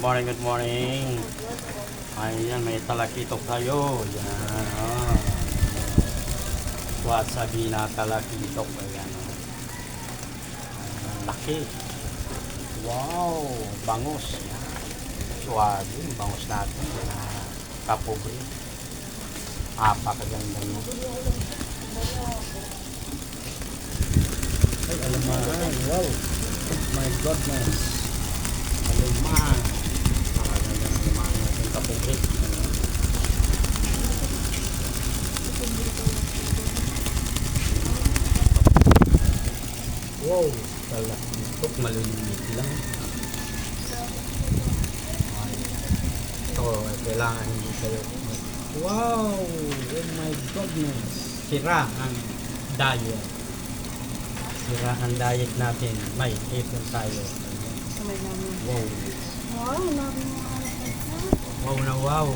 morning, good morning. Ayan, may talakitok tayo. Yan, oh. Wasabi na talakitok. Ayan, oh. Ayan, laki. Wow, bangus. Yan. Suwabi, bangus natin. Kapobre. Apakaganda mo. Ay, alamahan. Wow. My goodness. Alamahan. Apakaganda ng alamahan natin. Kapobre. Wow. Talakitok. Maliliit lang. Ito, kailangan hindi kayo. Wow! Oh my goodness! Sira ang diet. Sira ang diet natin. May ipon tayo. Wow! Wow, nabi mo. Wow na wow!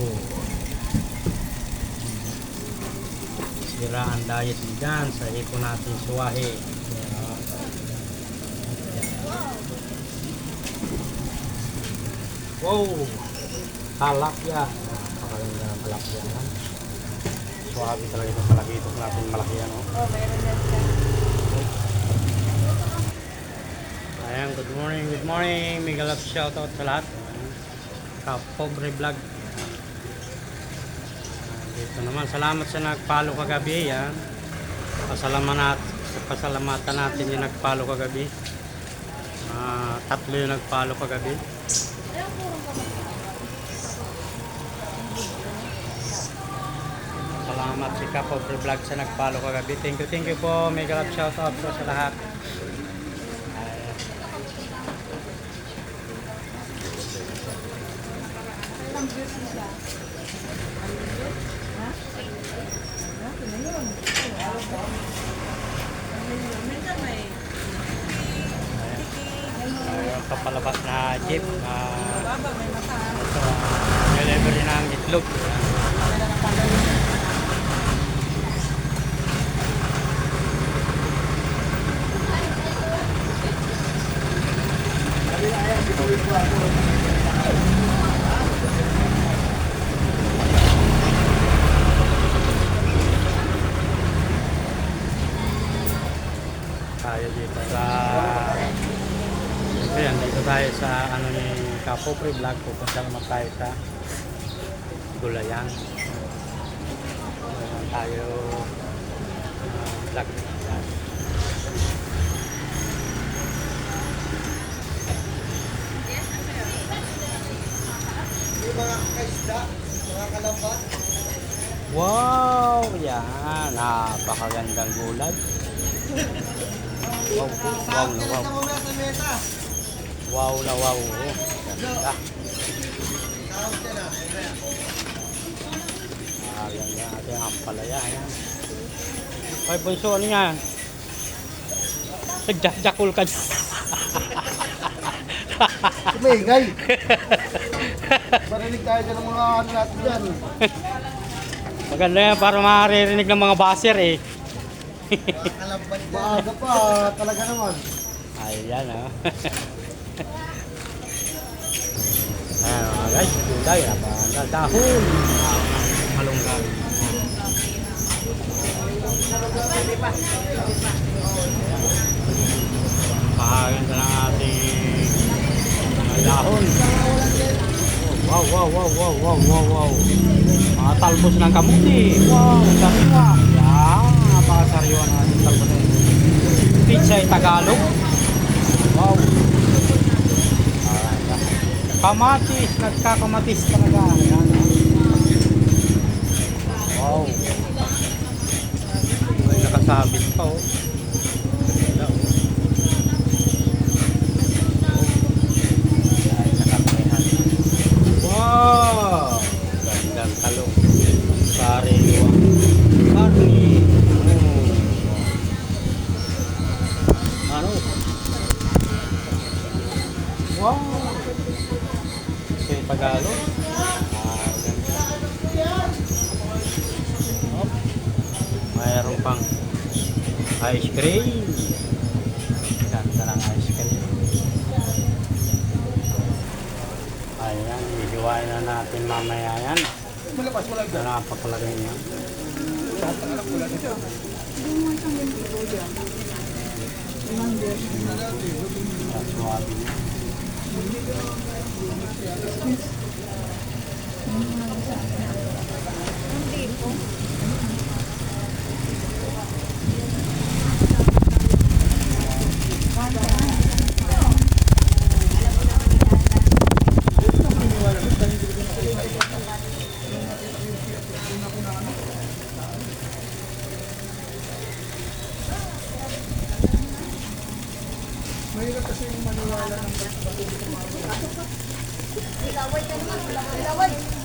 Sira ang diet dyan sa ipon natin suwahe. Wow! Halakya! Napakaganda ng halakya. Suwabe talaga ito. Talakitok natin malaki yan. Oh. Oh, mayroon yan siya. Ayan, good morning, good morning. Mega love shoutout sa lahat. Kapobre vlog. Dito naman, salamat sa nag-follow kagabi. Yan. Pasalamatan natin yung nag-follow kagabi. Tatlo yung nag-follow kagabi. Salamat si Kapobre vlog sa nag-follow kagabi. Thank you po. Mega love shoutout po sa lahat. Ilang views siya? Ha? Ano na yun? Minsan may Yung papalabas na jeep. baba, may mata. Delivery ng itlog. Meron ang pagawin. Tayo dito sa ayan, dito tayo sa ano ni Kapobre vlog. Pupunta naman tayo sa Gulayan. Ayan, tayo vlog. Ayan. Yung mga kaisda, mga kalambat. Wow! Yan! Napakagandang gulay. Wow! Wow na wow! Mo na sa mesa. Wow na wow! Oh, ganda! Tawag ka na. Ayan na ating ampalaya. Ayan. Ay, bunso, ano yan? Nagjakul ka. Sumingay. Marinig tayo dyan ng mga ano natin dyan. Maganda yan para maririnig ng mga baser eh. Mga kalambat dyan. Maaga pa, talaga naman. Ayan oh. Ayan mga guys, gulay. Dahon. Malungkang. Pakaganda ng ating dahon. Wow, wow, wow, wow, wow, wow, wow. Mga talbos ng kamuti. Wow, sariwa. Yan, napakasariwa ng ating talbos. Pizza ay Tagalog. Wow. Kamatis, nagkakamatis talaga. Yan. Wow. May nakasabit pa oh. Wala, oh. Ay, nakaparehan. Wow! Gandang talong. Sariwa. Karni. Ano? Wow! Ito yung Tagalog. Ganda. Oh. Mayroon pang ice cream. Ganda ng ice cream. Ayan, ihiwain na natin mamaya yan. Malakas, wala Ito na pakalagay niya. Swabe niya. Mahirap kasi yung maniwala ng Ilaway ka naman, ilaway.